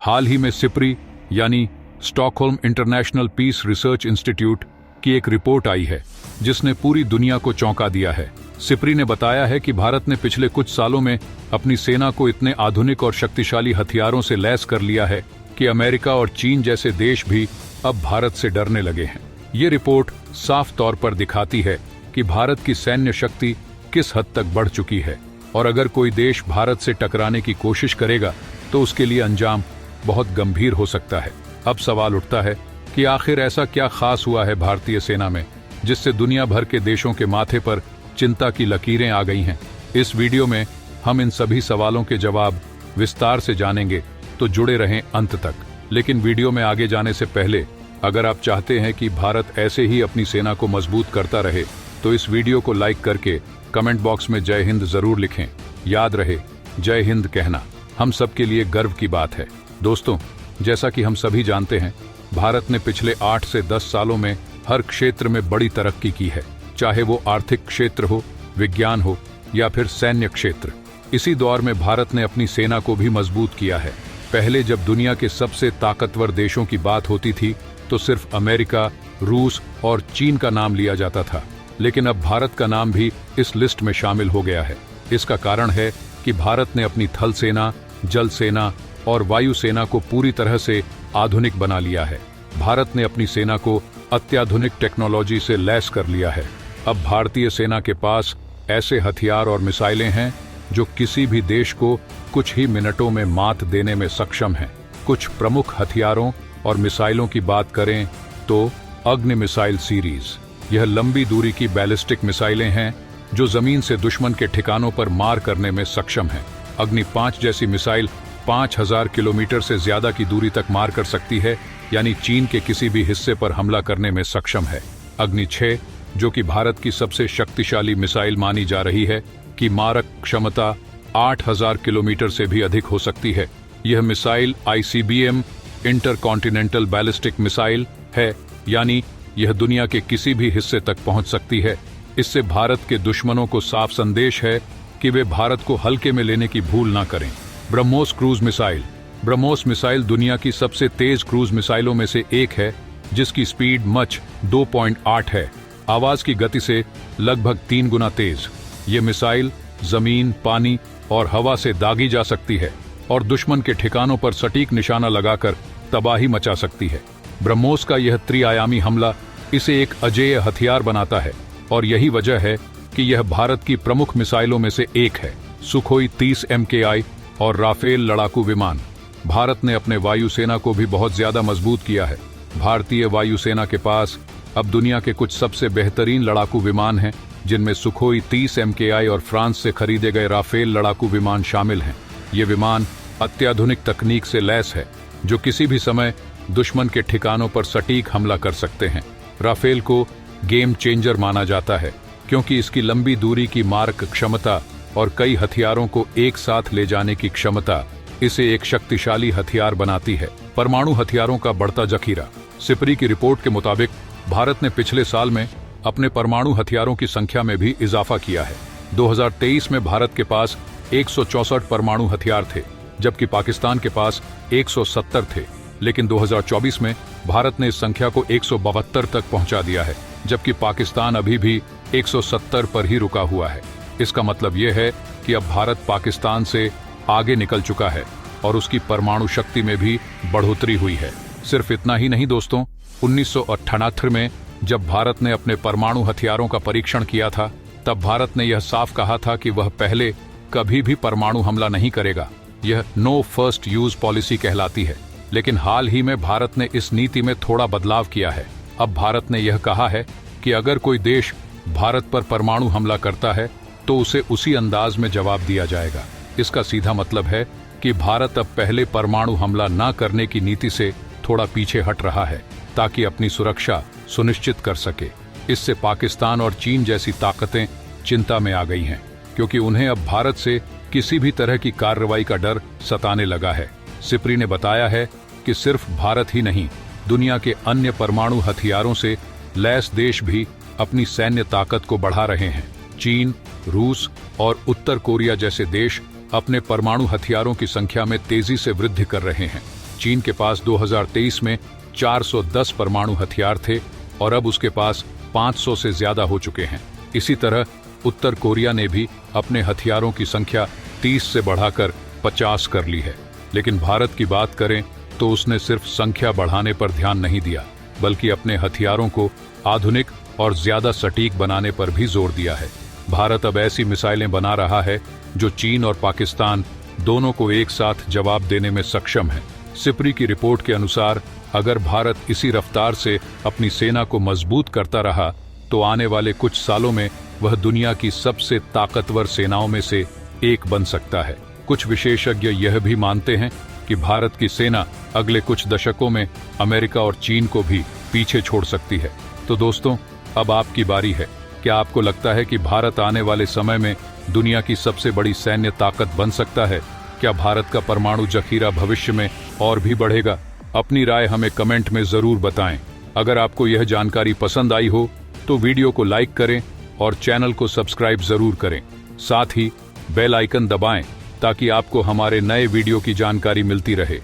हाल ही में सिप्री यानी Stockholm International Peace Research Institute की एक रिपोर्ट आई है जिसने पूरी दुनिया को चौंका दिया है। सिप्री ने बताया है कि भारत ने पिछले कुछ सालों में अपनी सेना को इतने आधुनिक और शक्तिशाली हथियारों से लैस कर लिया है कि अमेरिका और चीन जैसे देश भी अब भारत से डरने लगे हैं। ये रिपोर्ट साफ तौर पर दिखाती है कि भारत की सैन्य शक्ति किस हद तक बढ़ चुकी है और अगर कोई देश भारत से टकराने की कोशिश करेगा तो उसके लिए अंजाम बहुत गंभीर हो सकता है। अब सवाल उठता है कि आखिर ऐसा क्या खास हुआ है भारतीय सेना में जिससे दुनिया भर के देशों के माथे पर चिंता की लकीरें आ गई हैं। इस वीडियो में हम इन सभी सवालों के जवाब विस्तार से जानेंगे, तो जुड़े रहें अंत तक। लेकिन वीडियो में आगे जाने से पहले अगर आप चाहते हैं कि भारत ऐसे ही अपनी सेना को मजबूत करता रहे तो इस वीडियो को लाइक करके कमेंट बॉक्स में जय हिंद जरूर लिखें। याद रहे, जय हिंद कहना हम सबके लिए गर्व की बात है। दोस्तों, जैसा कि हम सभी जानते हैं, भारत ने पिछले 8 से 10 सालों में हर क्षेत्र में बड़ी तरक्की की है, चाहे वो आर्थिक क्षेत्र हो, विज्ञान हो या फिर सैन्य क्षेत्र। इसी दौर में भारत ने अपनी सेना को भी मजबूत किया है। पहले जब दुनिया के सबसे ताकतवर देशों की बात होती थी तो सिर्फ अमेरिका, रूस और चीन का नाम लिया जाता था, लेकिन अब भारत का नाम भी इस लिस्ट में शामिल हो गया है। इसका कारण है कि भारत ने अपनी थल सेना, जल सेना और वायु सेना को पूरी तरह से आधुनिक बना लिया है। भारत ने अपनी सेना को अत्याधुनिक टेक्नोलॉजी से लैस कर लिया है। अब भारतीय सेना के पास ऐसे हथियार और मिसाइलें हैं जो किसी भी देश को कुछ ही मिनटों में मात देने में सक्षम हैं। कुछ प्रमुख हथियारों और मिसाइलों की बात करें तो अग्नि मिसाइल सीरीज, यह लंबी दूरी की बैलिस्टिक मिसाइलें हैं जो जमीन से दुश्मन के ठिकानों पर मार करने में सक्षम हैं। अग्नि 5 जैसी मिसाइल 5000 किलोमीटर से ज्यादा की दूरी तक मार कर सकती है, यानी चीन के किसी भी हिस्से पर हमला करने में सक्षम है। अग्नि 6, जो कि भारत की सबसे शक्तिशाली मिसाइल मानी जा रही है, की मारक क्षमता 8000 किलोमीटर से भी अधिक हो सकती है। यह missile ICBM intercontinental ballistic missile है, यानी यह दुनिया के किसी भी हिस्से तक पहुंच सकती है। इससे भारत के दुश्मनों को साफ संदेश है कि वे भारत को हल्के में लेने की भूल ना करें। BrahMos cruise missile. BrahMos missile दुनिया की सबसे तेज क्रूज मिसाइलों में से एक है, जिसकी स्पीड मच 2.8 है, आवाज की गति से लगभग 3 गुना तेज। ये मिसाइल जमीन, पानी और हवा से दागी जा सकती है और दुश्मन के ठिकानों पर सटीक निशाना लगाकर तबाही मचा सकती है। ब्रह्मोस का यह त्रिआयामी हमला इसे एक अजेय हथियार बनाता है और यही वजह है कि यह भारत की प्रमुख मिसाइलों में से एक है। सुखोई 30 MKI और राफेल लड़ाकू विमान। भारत ने अपने वायुसेना को भी बहुत ज्यादा मजबूत किया है। भारतीय वायुसेना के पास अब दुनिया के कुछ सबसे बेहतरीन लड़ाकू विमान हैं, जिनमें सुखोई 30 MKI और फ्रांस से खरीदे गए राफेल लड़ाकू विमान शामिल हैं। ये विमान अत्याधुनिक तकनीक से लैस है जो किसी भी समय दुश्मन के ठिकानों पर सटीक हमला कर सकते हैं। राफेल को गेम चेंजर माना जाता है क्योंकि इसकी लंबी दूरी की मारक क्षमता और कई हथियारों को एक साथ ले जाने की क्षमता इसे एक शक्तिशाली हथियार बनाती है। परमाणु हथियारों का बढ़ता जखीरा। सिप्री की रिपोर्ट के मुताबिक भारत ने पिछले साल में अपने परमाणु हथियारों की संख्या में भी इजाफा किया है। 2023 में भारत के पास 164 परमाणु हथियार थे, जबकि पाकिस्तान के पास 170 थे। लेकिन 2024 में भारत ने इस संख्या को 172 तक पहुंचा दिया है, जबकि पाकिस्तान अभी भी 170 पर ही रुका हुआ है। इसका मतलब यह है कि अब भारत पाकिस्तान से आगे निकल चुका है और उसकी परमाणु शक्ति में भी बढ़ोतरी हुई है। सिर्फ इतना ही नहीं दोस्तों, 1978 में जब भारत ने अपने परमाणु हथियारों का परीक्षण किया था, तब भारत ने यह साफ कहा था कि वह पहले कभी भी परमाणु हमला नहीं करेगा। यह नो फर्स्ट यूज पॉलिसी कहलाती है। लेकिन हाल ही में भारत ने इस नीति में थोड़ा बदलाव किया है। अब भारत ने यह कहा है कि अगर कोई देश भारत पर परमाणु हमला करता है तो उसे उसी अंदाज में जवाब दिया जाएगा। इसका सीधा मतलब है कि भारत अब पहले परमाणु हमला न करने की नीति से थोड़ा पीछे हट रहा है ताकि अपनी सुरक्षा सुनिश्चित कर सके। इससे पाकिस्तान और चीन जैसी ताकतें चिंता में आ गई हैं, क्योंकि उन्हें अब भारत से किसी भी तरह की कार्रवाई का डर सताने लगा है। सिप्री ने बताया है कि सिर्फ भारत ही नहीं, दुनिया के अन्य परमाणु हथियारों से लैस देश भी अपनी सैन्य ताकत को बढ़ा रहे हैं। चीन, रूस और उत्तर कोरिया जैसे देश अपने परमाणु हथियारों की संख्या में तेजी से वृद्धि कर रहे हैं। चीन के पास 2023 में 410 परमाणु हथियार थे और अब उसके पास 500 से ज्यादा हो चुके हैं। इसी तरह उत्तर कोरिया ने भी अपने हथियारों की संख्या 30 से बढ़ाकर 50 कर ली है। लेकिन भारत की बात करें तो उसने सिर्फ संख्या बढ़ाने पर ध्यान नहीं दिया, बल्कि अपने हथियारों को आधुनिक और ज्यादा सटीक बनाने पर भी जोर दिया है। भारत अब ऐसी मिसाइलें बना रहा है जो चीन और पाकिस्तान दोनों को एक साथ जवाब देने में सक्षम है। सिप्री की रिपोर्ट के अनुसार अगर भारत इसी रफ्तार से अपनी सेना को मजबूत करता रहा तो आने वाले कुछ सालों में वह दुनिया की सबसे ताकतवर सेनाओं में से एक बन सकता है। कुछ विशेषज्ञ यह भी मानते हैं कि भारत की सेना अगले कुछ दशकों में अमेरिका और चीन को भी पीछे छोड़ सकती है। तो दोस्तों, अब आपकी बारी है। क्या आपको लगता है कि भारत आने वाले समय में दुनिया की सबसे बड़ी सैन्य ताकत बन सकता है? क्या भारत का परमाणु जखीरा भविष्य में और भी बढ़ेगा? अपनी राय हमें कमेंट में जरूर बताएं। अगर आपको यह जानकारी पसंद आई हो तो वीडियो को लाइक करें और चैनल को सब्सक्राइब जरूर करें। साथ ही बेल आइकन दबाएं ताकि आपको हमारे नए वीडियो की जानकारी मिलती रहे।